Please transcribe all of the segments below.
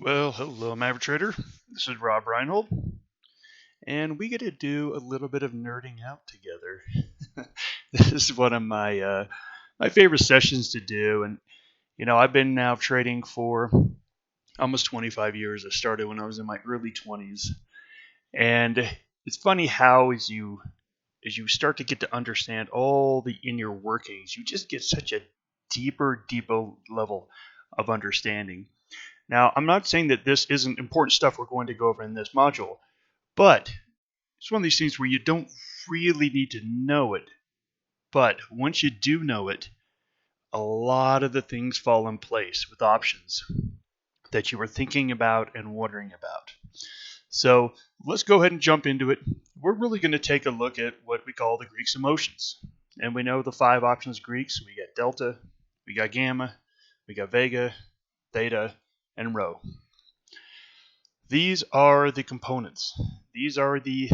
Well, hello, Maverick Trader. This is Rob Reinhold, and we get to do a little bit of nerding out together. This is one of my favorite sessions to do, and I've been now trading for almost 25 years. I started when I was in my early 20s, and it's funny how as you start to get to understand all the inner workings, you just get such a deeper level of understanding. Now, I'm not saying that this isn't important stuff we're going to go over in this module, but it's one of these things where you don't really need to know it. But once you do know it, a lot of the things fall in place with options that you were thinking about and wondering about. So let's go ahead and jump into it. We're really going to take a look at what we call the Greeks' emotions. And we know the five options Greeks. We got delta, we got gamma, we got vega, theta, and rho. These are the components. These are the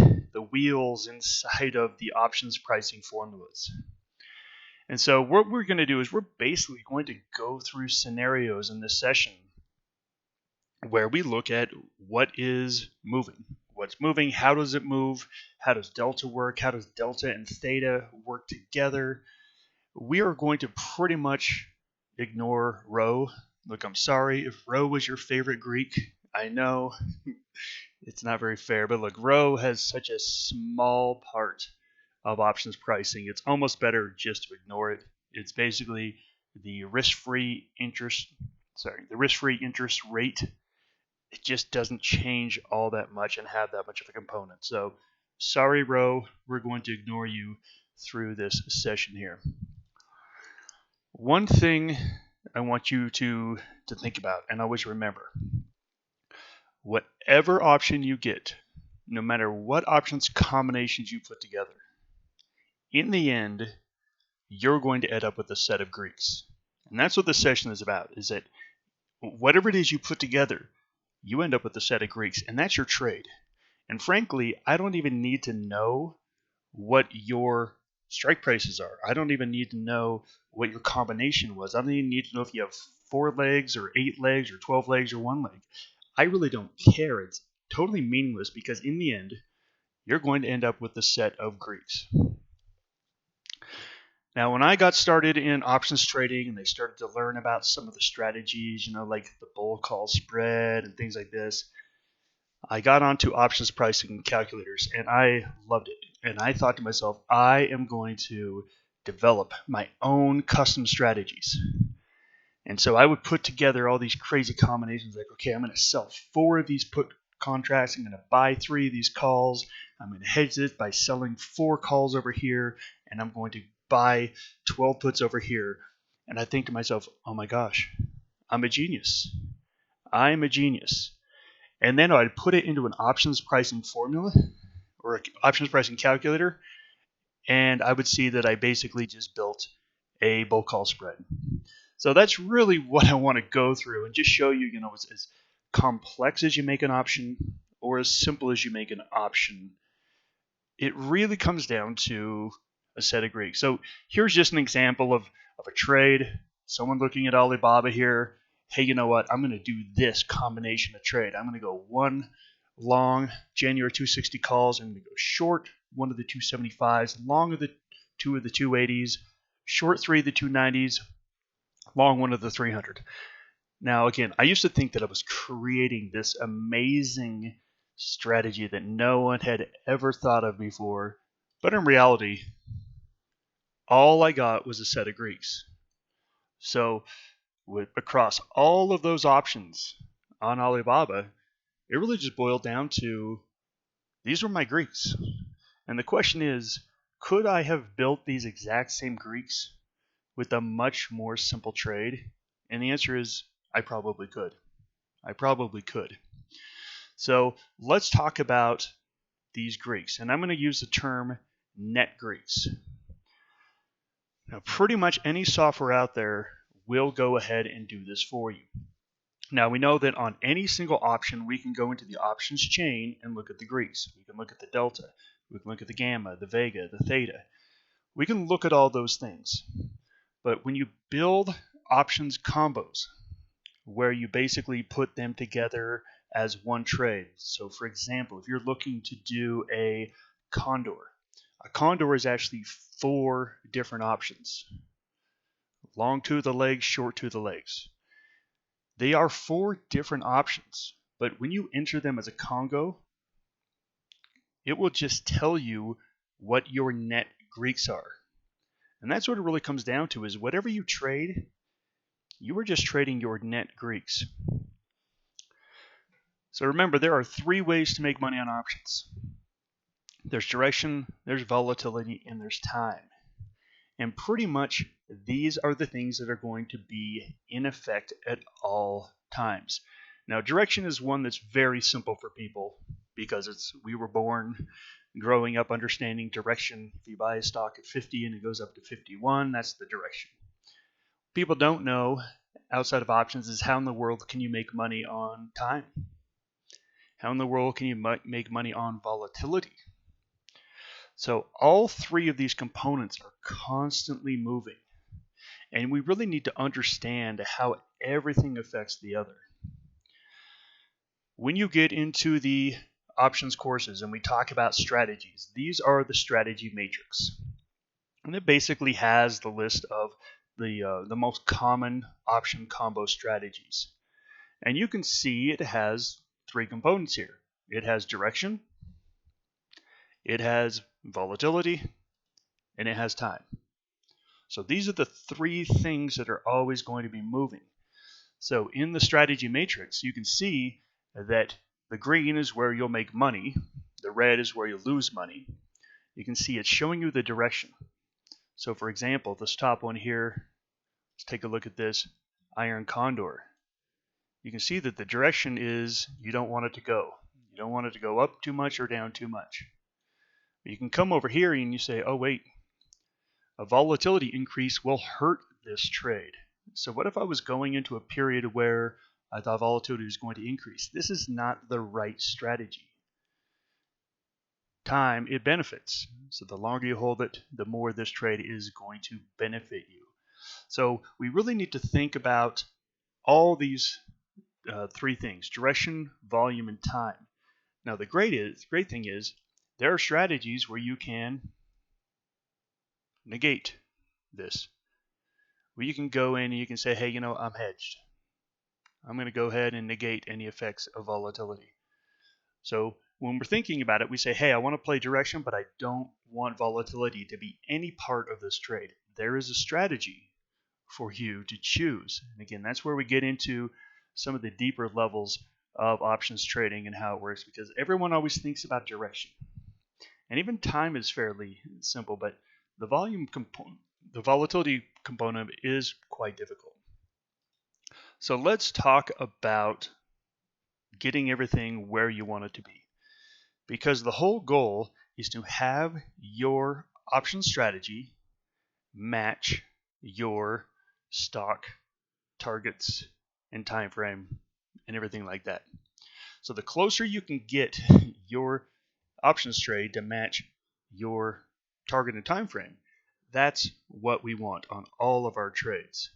wheels inside of the options pricing formulas. And so what we're going to do is we're basically going to go through scenarios in this session where we look at what is moving. What's moving? How does it move? How does delta work? How does delta and theta work together? We are going to pretty much ignore rho. Look, I'm sorry if rho was your favorite Greek. I know it's not very fair, but look, rho has such a small part of options pricing. It's almost better just to ignore it. It's basically the risk-free interest rate. It just doesn't change all that much and have that much of a component. So, sorry, rho, we're going to ignore you through this session here. One thing I want you to think about and always remember: whatever option you get, no matter what options combinations you put together, in the end, you're going to end up with a set of Greeks. And that's what this session is about, is that whatever it is you put together, you end up with a set of Greeks, and that's your trade. And frankly, I don't even need to know what your strike prices are. I don't even need to know what your combination was. I don't even need to know if you have 4 legs or 8 legs or 12 legs or 1 leg. I really don't care. It's totally meaningless because in the end, you're going to end up with a set of Greeks. Now, when I got started in options trading and they started to learn about some of the strategies, like the bull call spread and things like this, I got onto options pricing calculators and I loved it. And I thought to myself, I am going to develop my own custom strategies. And so I would put together all these crazy combinations like, okay, I'm going to sell 4 of these put contracts. I'm going to buy 3 of these calls. I'm going to hedge this by selling 4 calls over here. And I'm going to buy 12 puts over here. And I think to myself, oh my gosh, I'm a genius. I'm a genius. And then I'd put it into an options pricing formula or an options pricing calculator. And I would see that I basically just built a bull call spread. So that's really what I want to go through and just show you, as complex as you make an option or as simple as you make an option, it really comes down to a set of Greeks. So here's just an example of a trade. Someone looking at Alibaba here. Hey, you know what? I'm going to do this combination of trade. I'm going to go 1 long January 260 calls. I'm going to go short 1 of the 275s, long of the 2 of the 280s, short 3 of the 290s, long 1 of the 300. Now, again, I used to think that I was creating this amazing strategy that no one had ever thought of before. But in reality, all I got was a set of Greeks. So across all of those options on Alibaba, it really just boiled down to these were my Greeks. And the question is, could I have built these exact same Greeks with a much more simple trade? And the answer is, I probably could. I probably could. So let's talk about these Greeks. And I'm going to use the term net Greeks. Now, pretty much any software out there will go ahead and do this for you. Now, we know that on any single option, we can go into the options chain and look at the Greeks. We can look at the delta. We can look at the gamma, the vega, the theta. We can look at all those things. But when you build options combos, where you basically put them together as one trade. So for example, if you're looking to do a condor is actually 4 different options. Long to the legs, short to the legs. They are 4 different options, but when you enter them as a Congo, it will just tell you what your net Greeks are. And that's what it really comes down to, is whatever you trade, you are just trading your net Greeks. So remember, there are 3 ways to make money on options. There's direction, there's volatility, and there's time. And pretty much these are the things that are going to be in effect at all times. Now, direction is one that's very simple for people because we were born growing up understanding direction. If you buy a stock at 50 and it goes up to 51, that's the direction. People don't know outside of options is how in the world can you make money on time? How in the world can you make money on volatility? So all 3 of these components are constantly moving, and we really need to understand how everything affects the other. When you get into the options courses and we talk about strategies, these are the strategy matrix. And it basically has the list of the most common option combo strategies. And you can see it has 3 components here. It has direction, it has volatility, and it has time. So these are the 3 things that are always going to be moving. So in the strategy matrix, you can see that the green is where you'll make money, the red is where you lose money. You can see it's showing you the direction. So for example, this top one here, let's take a look at this, iron condor. You can see that the direction is you don't want it to go. You don't want it to go up too much or down too much. But you can come over here and you say, oh wait, a volatility increase will hurt this trade. So what if I was going into a period where I thought volatility was going to increase? This is not the right strategy. Time, it benefits. So the longer you hold it, the more this trade is going to benefit you. So we really need to think about all these 3 things: direction, volume, and time. Now the great thing is there are strategies where you can negate this. Where you can go in and you can say, hey, I'm hedged. I'm going to go ahead and negate any effects of volatility. So when we're thinking about it, we say, hey, I want to play direction, but I don't want volatility to be any part of this trade. There is a strategy for you to choose. And again, that's where we get into some of the deeper levels of options trading and how it works, because everyone always thinks about direction. And even time is fairly simple, but the volatility component is quite difficult. So let's talk about getting everything where you want it to be. Because the whole goal is to have your option strategy match your stock targets and time frame and everything like that. So the closer you can get your options trade to match your target and time frame, that's what we want on all of our trades.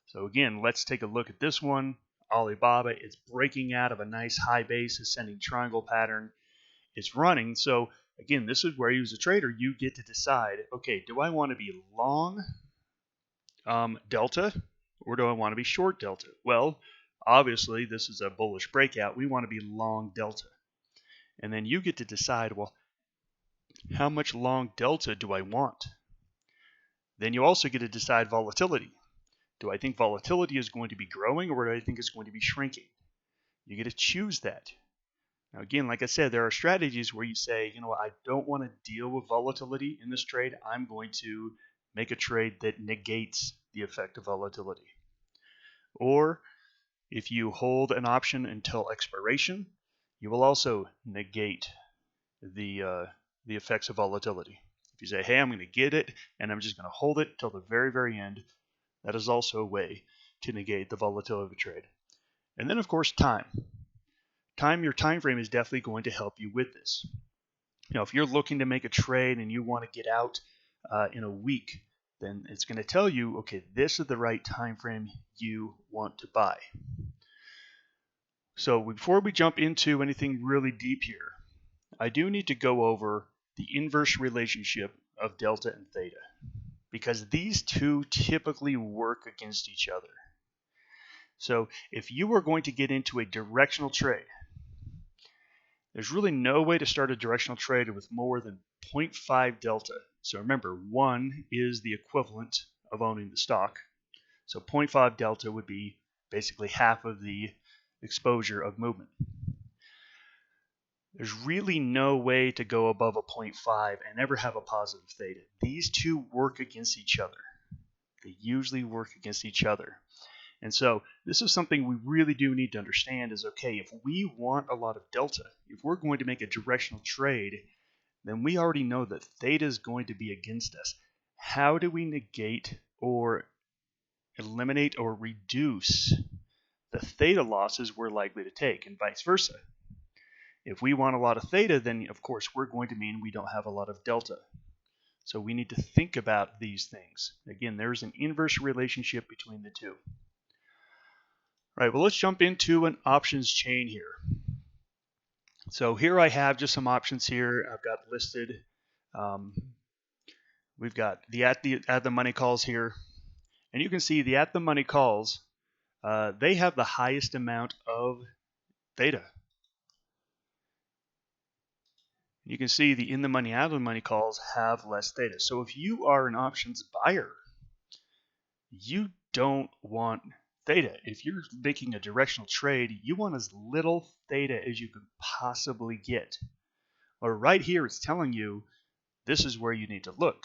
So again, let's take a look at this one. Alibaba is breaking out of a nice high base ascending triangle pattern. It's running. So again, this is where you as a trader, you get to decide, okay, do I want to be long delta or do I want to be short delta? Well, obviously this is a bullish breakout. We want to be long delta. And then you get to decide, well, how much long delta do I want? Then you also get to decide volatility. Do I think volatility is going to be growing or do I think it's going to be shrinking? You get to choose that. Now again, like I said, there are strategies where you say, I don't want to deal with volatility in this trade. I'm going to make a trade that negates the effect of volatility. Or if you hold an option until expiration, you will also negate the effects of volatility. If you say, hey, I'm going to get it and I'm just going to hold it till the very, very end, that is also a way to negate the volatility of a trade. And then, of course, time. Your time frame is definitely going to help you with this. If you're looking to make a trade and you want to get out in a week, then it's going to tell you, okay, this is the right time frame you want to buy. So before we jump into anything really deep here, I do need to go over the inverse relationship of delta and theta, because these two typically work against each other. So if you are going to get into a directional trade, there's really no way to start a directional trade with more than 0.5 delta. So remember, 1 is the equivalent of owning the stock. So 0.5 delta would be basically half of the exposure of movement. There's really no way to go above a 0.5 and ever have a positive theta. These two work against each other. They usually work against each other. And so this is something we really do need to understand is, okay, if we want a lot of delta, if we're going to make a directional trade, then we already know that theta is going to be against us. How do we negate or eliminate or reduce the theta losses we're likely to take, and vice versa? If we want a lot of theta, then of course we're going to mean we don't have a lot of delta. So we need to think about these things. Again, there's an inverse relationship between the two. All right, well, let's jump into an options chain here. So here I have just some options here I've got listed. We've got the at the money calls here, and you can see the at the money calls, they have the highest amount of theta. You can see the in the money, out of the money calls have less theta. So if you are an options buyer, you don't want theta. If you're making a directional trade, you want as little theta as you can possibly get. Or right here, it's telling you this is where you need to look.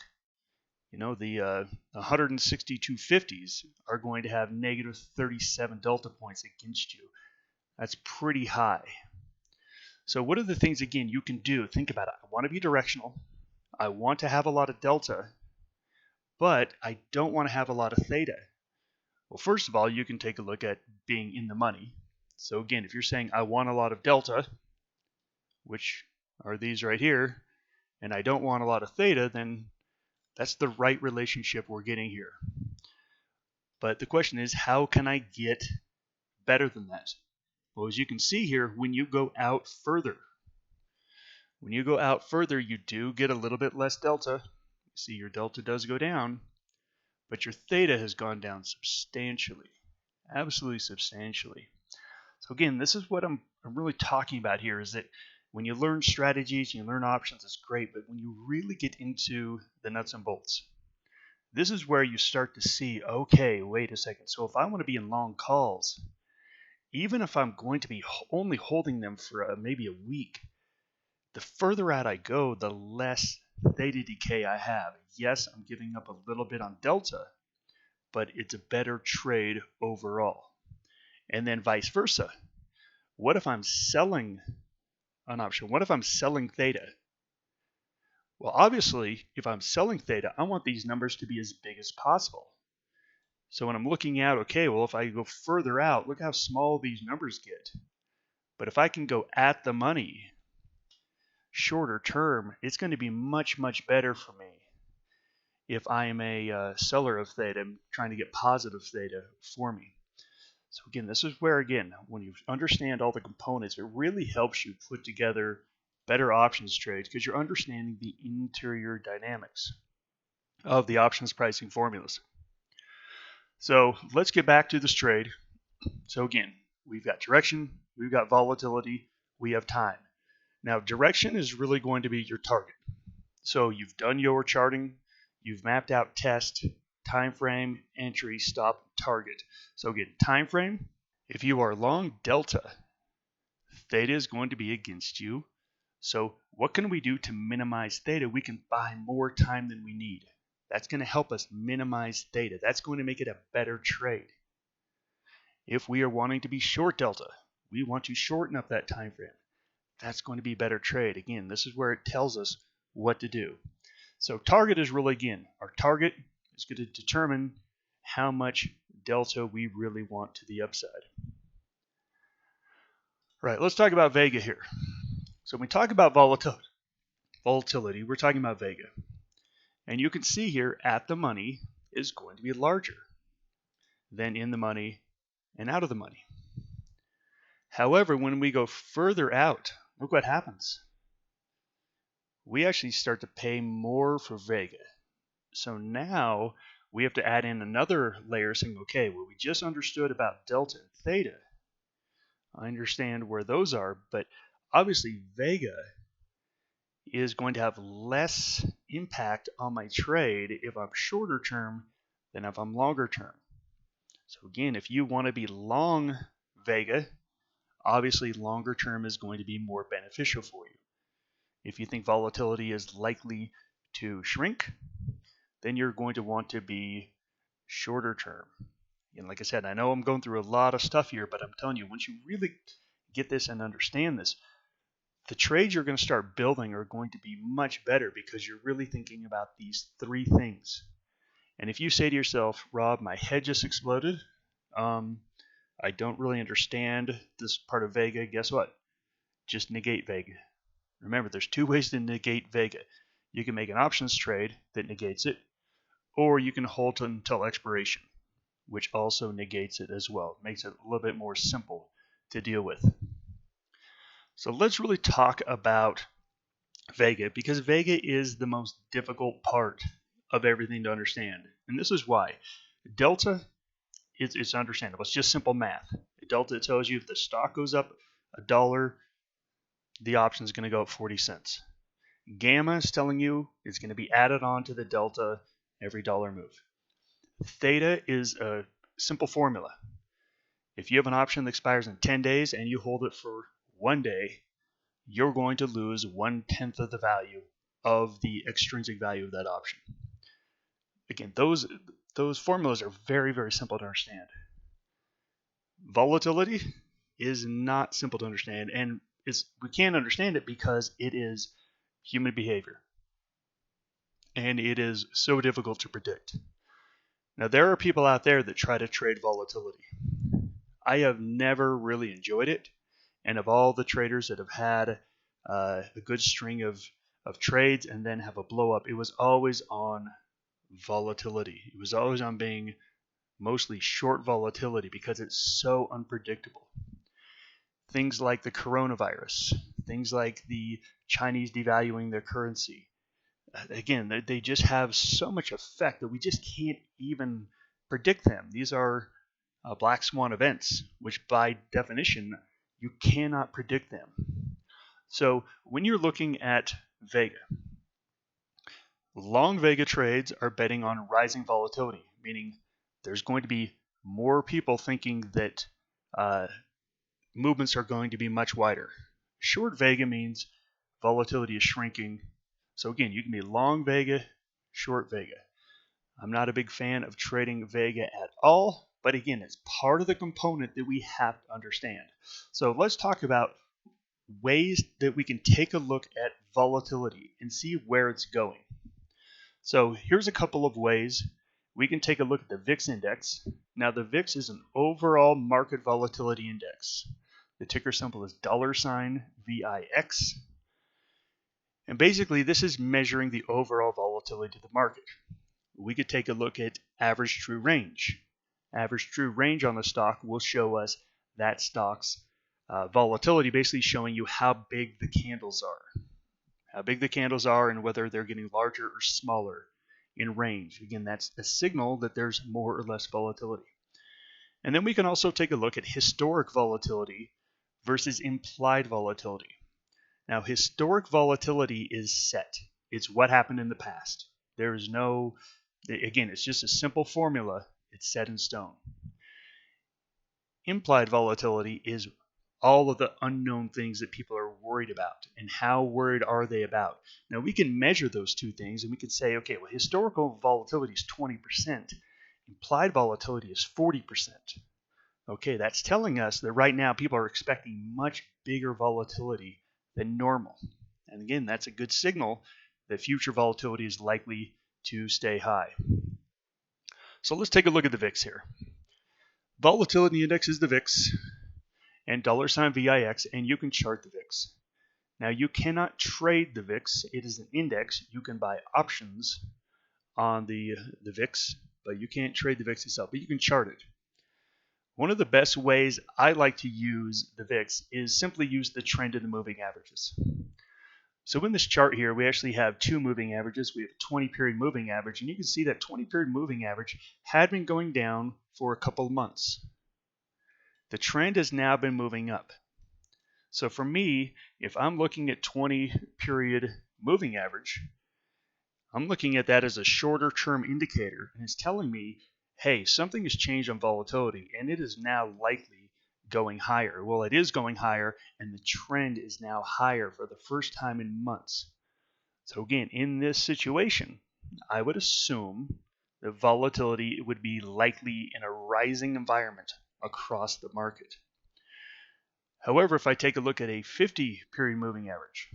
You know, the 162.50s are going to have negative 37 delta points against you. That's pretty high. So what are the things, again, you can do? Think about it. I want to be directional. I want to have a lot of delta, but I don't want to have a lot of theta. Well, first of all, you can take a look at being in the money. So again, if you're saying I want a lot of delta, which are these right here, and I don't want a lot of theta, then that's the right relationship we're getting here. But the question is, how can I get better than that? Well, as you can see here, when you go out further, you do get a little bit less delta. You see your delta does go down, but your theta has gone down substantially, absolutely substantially. So again, this is what I'm really talking about here, is that when you learn strategies, you learn options, it's great, but when you really get into the nuts and bolts, this is where you start to see, okay, wait a second. So if I want to be in long calls, even if I'm going to be only holding them for maybe a week, the further out I go, the less theta decay I have. Yes, I'm giving up a little bit on delta, but it's a better trade overall. And then vice versa. What if I'm selling an option? What if I'm selling theta? Well, obviously, if I'm selling theta, I want these numbers to be as big as possible. So when I'm looking out, okay, well, if I go further out, look how small these numbers get. But if I can go at the money, shorter term, it's going to be much, much better for me. If I am a seller of theta, I'm trying to get positive theta for me. So again, this is where, again, when you understand all the components, it really helps you put together better options trades because you're understanding the interior dynamics of the options pricing formulas. So let's get back to this trade. So again, we've got direction, we've got volatility, we have time. Now direction is really going to be your target. So you've done your charting, you've mapped out test, time frame, entry, stop, target. So again, time frame, if you are long delta, theta is going to be against you. So what can we do to minimize theta? We can buy more time than we need. That's going to help us minimize theta. That's going to make it a better trade. If we are wanting to be short delta, we want to shorten up that time frame. That's going to be a better trade. Again, this is where it tells us what to do. So target is really, again, our target is going to determine how much delta we really want to the upside. All right, let's talk about vega here. So when we talk about volatility, we're talking about vega. And you can see here at the money is going to be larger than in the money and out of the money. However, when we go further out, look what happens. We actually start to pay more for vega. So now we have to add in another layer saying, okay, well, we just understood about delta and theta. I understand where those are, but obviously vega is going to have less impact on my trade if I'm shorter term than if I'm longer term. So again, if you want to be long vega, obviously longer term is going to be more beneficial for you. If you think volatility is likely to shrink, then you're going to want to be shorter term. And like I said, I know I'm going through a lot of stuff here, but I'm telling you, once you really get this and understand this, the trades you're going to start building are going to be much better because you're really thinking about these three things. And if you say to yourself, Rob, my head just exploded, I don't really understand this part of vega, guess what? Just negate vega. Remember, there's two ways to negate vega. You can make an options trade that negates it, or you can hold it until expiration, which also negates it as well. It makes it a little bit more simple to deal with. So let's really talk about vega, because vega is the most difficult part of everything to understand. And this is why. Delta, it's understandable. It's just simple math. Delta tells you if the stock goes up $1, the option is going to go up 40 cents. Gamma is telling you it's going to be added on to the delta every dollar move. Theta is a simple formula. If you have an option that expires in 10 days and you hold it for 1 day, you're going to lose 1/10 of the value of the extrinsic value of that option. Again, those formulas are very, very simple to understand. Volatility is not simple to understand, and we can't understand it because it is human behavior. And it is so difficult to predict. Now, there are people out there that try to trade volatility. I have never really enjoyed it. And of all the traders that have had a good string of trades and then have a blow up, it was always on volatility. It was always on being mostly short volatility because it's so unpredictable. Things like the coronavirus, things like the Chinese devaluing their currency. Again, they just have so much effect that we just can't even predict them. These are black swan events, which by definition, you cannot predict them. So when you're looking at vega, long vega trades are betting on rising volatility, meaning there's going to be more people thinking that movements are going to be much wider. Short vega means volatility is shrinking. So again, you can be long vega, short vega. I'm not a big fan of trading vega at all, but again, it's part of the component that we have to understand. So let's talk about ways that we can take a look at volatility and see where it's going. So here's a couple of ways we can take a look at the VIX index. Now the VIX is an overall market volatility index. The ticker symbol is $VIX. And basically, this is measuring the overall volatility of the market. We could take a look at average true range. Average true range on the stock will show us that stock's volatility, basically showing you how big the candles are. How big the candles are and whether they're getting larger or smaller in range. Again, that's a signal that there's more or less volatility. And then we can also take a look at historic volatility versus implied volatility. Now, historic volatility is set. It's what happened in the past. There is no, again, it's just a simple formula. It's set in stone. Implied volatility is all of the unknown things that people are worried about and how worried are they about. Now, we can measure those two things and we can say, okay, well, historical volatility is 20%. Implied volatility is 40%. Okay, that's telling us that right now people are expecting much bigger volatility than normal. And again, that's a good signal that future volatility is likely to stay high. So let's take a look at the VIX here. Volatility index is the VIX and $VIX, and you can chart the VIX. Now, you cannot trade the VIX. It is an index. You can buy options on the VIX, but you can't trade the VIX itself, but you can chart it. One of the best ways I like to use the VIX is simply use the trend in the moving averages. So in this chart here, we actually have two moving averages. We have a 20-period moving average, and you can see that 20-period moving average had been going down for a couple of months. The trend has now been moving up. So for me, if I'm looking at 20-period moving average, I'm looking at that as a shorter term indicator, and it's telling me, hey, something has changed on volatility, and it is now likely going higher. Well, it is going higher, and the trend is now higher for the first time in months. So again, in this situation, I would assume that volatility would be likely in a rising environment across the market. However, if I take a look at a 50-period moving average,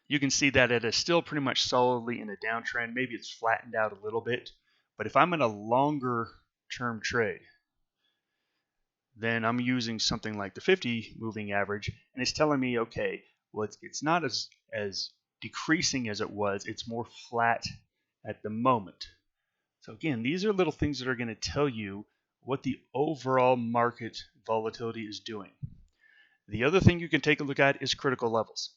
you can see that it is still pretty much solidly in a downtrend. Maybe it's flattened out a little bit. But if I'm in a longer term trade, then I'm using something like the 50 moving average, and it's telling me, okay, well, it's not as decreasing as it was. It's more flat at the moment. So again, these are little things that are going to tell you what the overall market volatility is doing. The other thing you can take a look at is critical levels.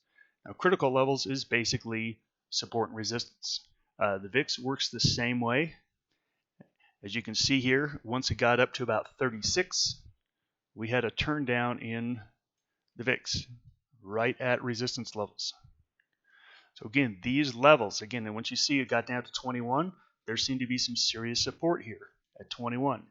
Now, critical levels is basically support and resistance. The VIX works the same way. As you can see here, once it got up to about 36, we had a turn down in the VIX right at resistance levels. So again, these levels, again, and once you see it got down to 21, there seemed to be some serious support here at 21.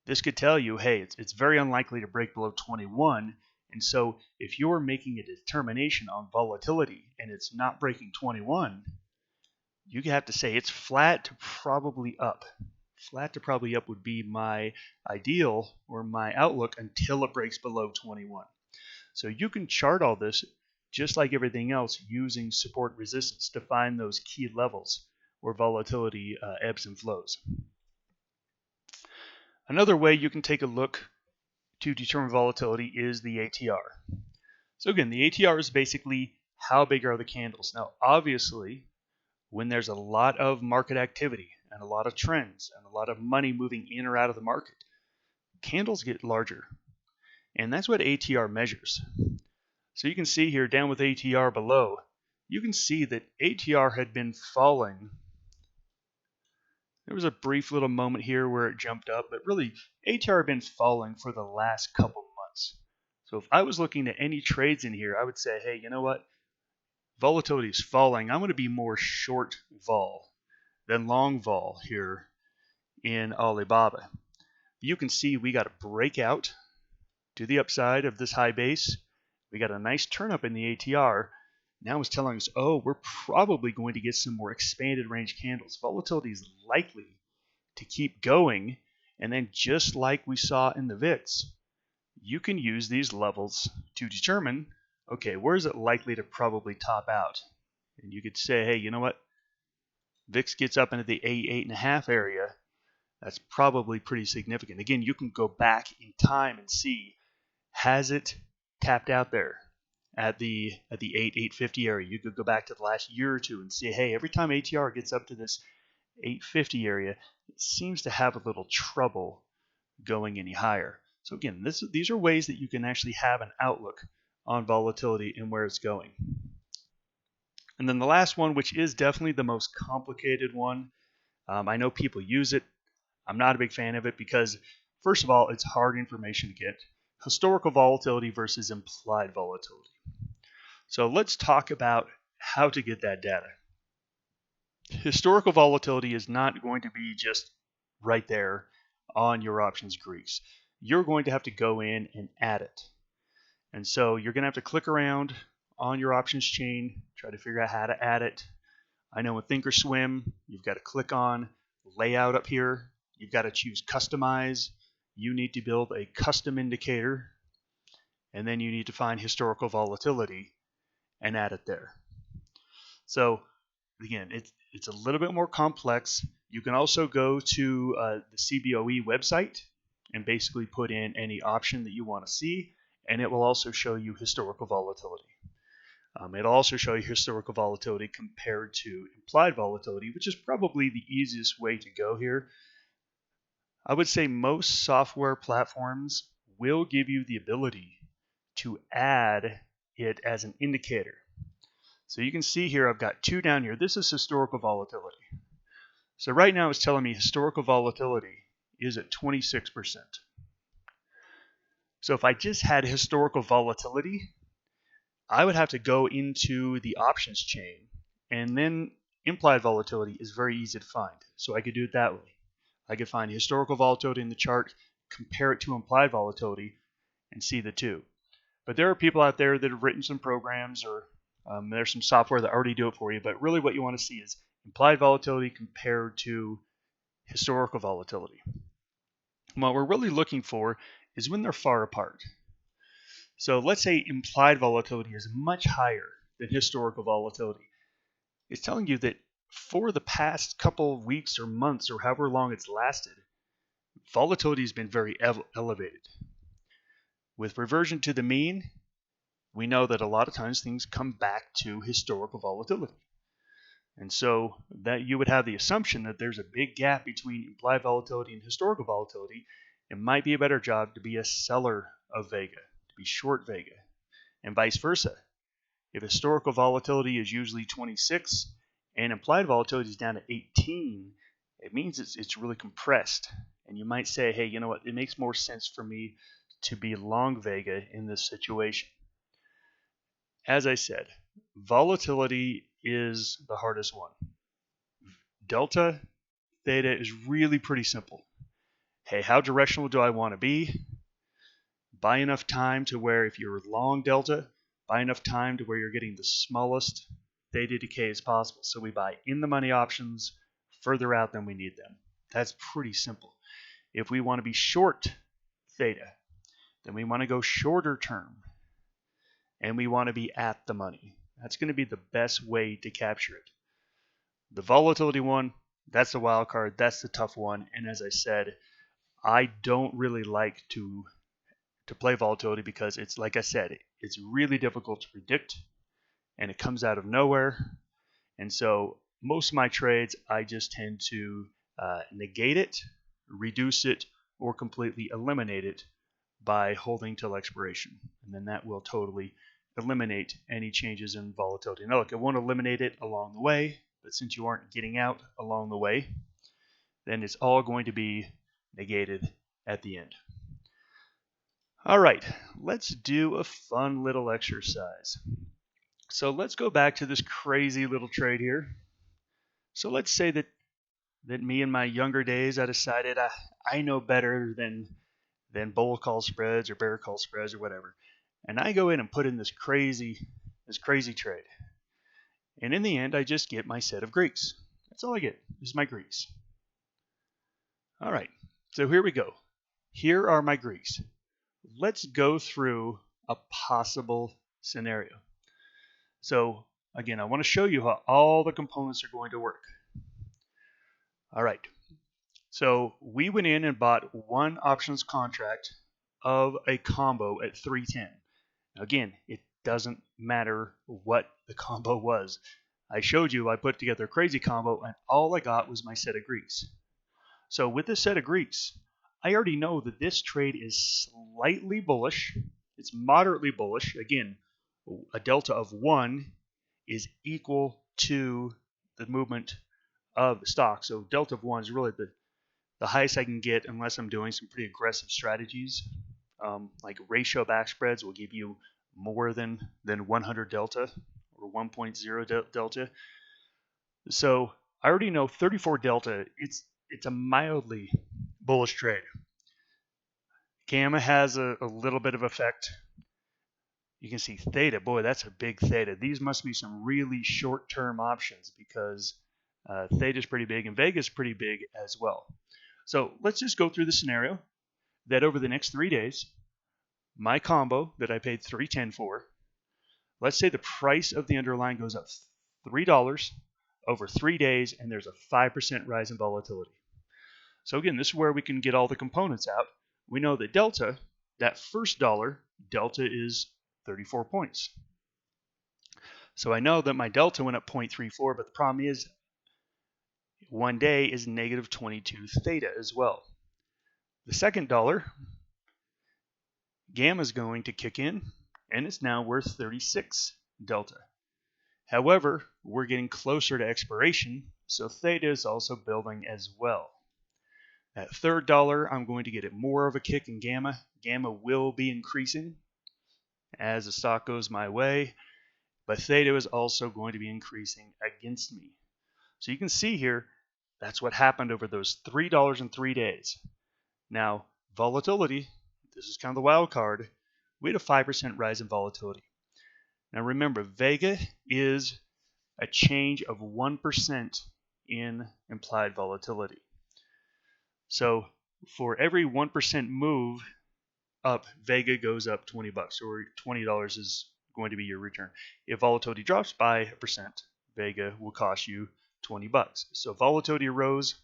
This could tell you, hey, it's very unlikely to break below 21. And so if you're making a determination on volatility and it's not breaking 21, you have to say it's flat to probably up. Flat to probably up would be my ideal or my outlook until it breaks below 21. So you can chart all this just like everything else using support resistance to find those key levels where volatility ebbs and flows. Another way you can take a look to determine volatility is the ATR. So again, the ATR is basically how big are the candles. Now, obviously, when there's a lot of market activity and a lot of trends and a lot of money moving in or out of the market, candles get larger. And that's what ATR measures. So you can see here down with ATR below, you can see that ATR had been falling. There was a brief little moment here where it jumped up, but really ATR had been falling for the last couple months. So if I was looking at any trades in here, I would say, hey, you know what? Volatility is falling. I'm going to be more short vol than long vol here in Alibaba. You can see we got a breakout to the upside of this high base. We got a nice turn up in the ATR. Now it's telling us, oh, we're probably going to get some more expanded range candles. Volatility is likely to keep going. And then just like we saw in the VIX, you can use these levels to determine, okay, where is it likely to probably top out? And you could say, hey, you know what? VIX gets up into the 8.5 area. That's probably pretty significant. Again, you can go back in time and see, has it tapped out there at the 850 area? You could go back to the last year or two and see, hey, every time ATR gets up to this 850 area, it seems to have a little trouble going any higher. So again, these are ways that you can actually have an outlook on volatility and where it's going. And then the last one, which is definitely the most complicated one, I know people use it. I'm not a big fan of it because, first of all, it's hard information to get. Historical volatility versus implied volatility. So let's talk about how to get that data. Historical volatility is not going to be just right there on your options Greeks. You're going to have to go in and add it. And so you're going to have to click around on your options chain, try to figure out how to add it. I know with Thinkorswim, you've got to click on layout up here. You've got to choose customize. You need to build a custom indicator, and then you need to find historical volatility and add it there. So again, it's a little bit more complex. You can also go to the CBOE website and basically put in any option that you want to see, and it will also show you historical volatility. It'll also show you historical volatility compared to implied volatility, which is probably the easiest way to go here. I would say most software platforms will give you the ability to add it as an indicator. So you can see here I've got 2 down here. This is historical volatility. So right now it's telling me historical volatility is at 26%. So if I just had historical volatility, I would have to go into the options chain, and then implied volatility is very easy to find. So I could do it that way. I could find historical volatility in the chart, compare it to implied volatility, and see the two. But there are people out there that have written some programs, or there's some software that already do it for you. But really what you want to see is implied volatility compared to historical volatility. And what we're really looking for is when they're far apart. So let's say implied volatility is much higher than historical volatility. It's telling you that for the past couple of weeks or months or however long it's lasted, volatility has been very elevated. With reversion to the mean, we know that a lot of times things come back to historical volatility. And so that you would have the assumption that there's a big gap between implied volatility and historical volatility. It might be a better job to be a seller of Vega, to be short Vega, and vice versa. If historical volatility is usually 26 and implied volatility is down to 18, it means it's really compressed. And you might say, hey, you know what? It makes more sense for me to be long Vega in this situation. As I said, volatility is the hardest one. Delta, theta is really pretty simple. Hey, how directional do I want to be? Buy enough time to where if you're long delta, buy enough time to where you're getting the smallest theta decay as possible. So we buy in the money options further out than we need them. That's pretty simple. If we want to be short theta, then we want to go shorter term, and we want to be at the money. That's going to be the best way to capture it. The volatility one, that's the wild card. That's the tough one. And as I said, I don't really like to play volatility because it's, like I said, it's really difficult to predict, and it comes out of nowhere. And so most of my trades, I just tend to negate it, reduce it, or completely eliminate it by holding till expiration. And then that will totally eliminate any changes in volatility. Now look, it won't eliminate it along the way, but since you aren't getting out along the way, then it's all going to be negated at the end. All right, let's do a fun little exercise. So let's go back to this crazy little trade here. So let's say that me in my younger days, I decided I know better than bull call spreads or bear call spreads or whatever. And I go in and put in this crazy trade. And in the end, I just get my set of Greeks. That's all I get, is my Greeks. All right, so here we go. Here are my Greeks. Let's go through a possible scenario. So again, I want to show you how all the components are going to work. All right, so we went in and bought one options contract of a combo at 310. Again, it doesn't matter what the combo was. I showed you I put together a crazy combo, and all I got was my set of Greeks. So with this set of Greeks, I already know that this trade is slightly bullish. It's moderately bullish. Again, a delta of 1 is equal to the movement of the stock. So delta of 1 is really the highest I can get unless I'm doing some pretty aggressive strategies. Like ratio back spreads will give you more than 100 delta or 1.0 delta. So I already know 34 delta, it's a mildly bullish trade. Gamma has a little bit of effect. You can see theta, boy, that's a big theta. These must be some really short-term options because theta is pretty big and Vega is pretty big as well. So let's just go through the scenario that over the next 3 days, my combo that I paid $3.10 for, let's say the price of the underlying goes up $3 over 3 days and there's a 5% rise in volatility. So again, this is where we can get all the components out. We know that delta, that first dollar, delta is 34 points. So I know that my delta went up 0.34, but the problem is 1 day is negative 22 theta as well. The second dollar, gamma is going to kick in, and it's now worth 36 delta. However, we're getting closer to expiration, so theta is also building as well. That third dollar, I'm going to get it more of a kick in gamma. Gamma will be increasing as the stock goes my way, but theta is also going to be increasing against me. So you can see here, that's what happened over those $3 in 3 days. Now, volatility, this is kind of the wild card. We had a 5% rise in volatility. Now remember, vega is a change of 1% in implied volatility. So for every 1% move up, vega goes up $20, or $20 is going to be your return. If volatility drops by 1%, vega will cost you $20. So volatility rose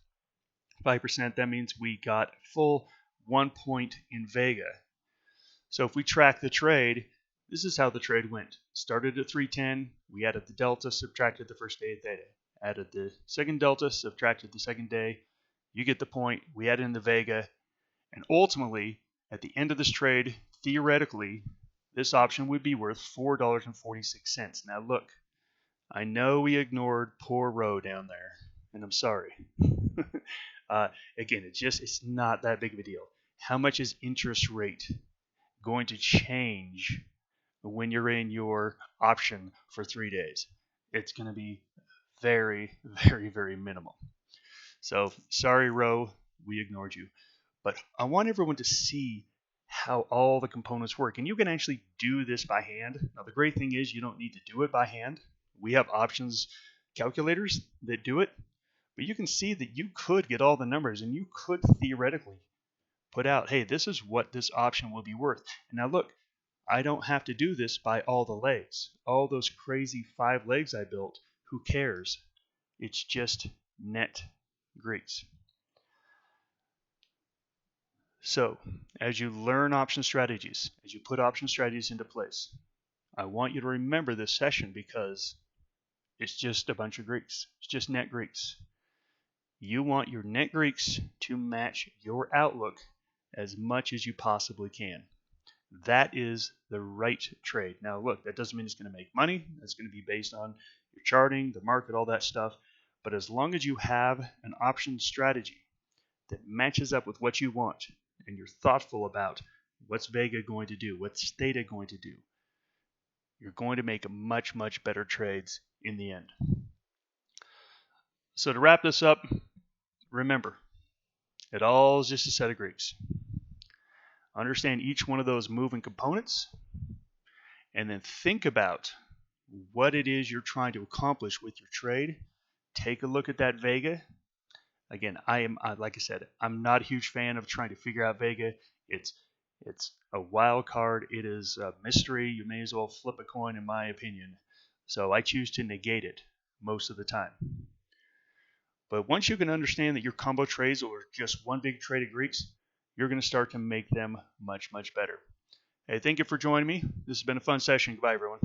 5%, that means we got a full 1 point in vega. So if we track the trade, this is how the trade went. Started at 310, we added the delta, subtracted the first day of theta. Added the second delta, subtracted the second day. You get the point. We added in the vega. And ultimately, at the end of this trade, theoretically, this option would be worth $4.46. Now look, I know we ignored poor Roe down there, and I'm sorry. Again, it's not that big of a deal. How much is interest rate going to change when you're in your option for 3 days? It's going to be very, very, very minimal. So sorry, Roe, we ignored you. But I want everyone to see how all the components work. And you can actually do this by hand. Now, the great thing is you don't need to do it by hand. We have options calculators that do it. But you can see that you could get all the numbers, and you could theoretically put out, hey, this is what this option will be worth. And now look, I don't have to do this by all the legs. All those crazy 5 legs I built, who cares? It's just net Greeks. So, as you learn option strategies, as you put option strategies into place, I want you to remember this session because it's just a bunch of Greeks. It's just net Greeks. You want your net Greeks to match your outlook as much as you possibly can. That is the right trade. Now, look, that doesn't mean it's going to make money. That's going to be based on your charting, the market, all that stuff. But as long as you have an option strategy that matches up with what you want, and you're thoughtful about what's vega going to do, what's theta going to do, you're going to make much, much better trades in the end. So to wrap this up, remember, it all is just a set of Greeks. Understand each one of those moving components, and then think about what it is you're trying to accomplish with your trade. Take a look at that vega. Again, like I said, I'm not a huge fan of trying to figure out vega. It's a wild card. It is a mystery. You may as well flip a coin, in my opinion. So I choose to negate it most of the time. But once you can understand that your combo trades are just one big trade of Greeks, you're going to start to make them much, much better. Hey, thank you for joining me. This has been a fun session. Goodbye, everyone.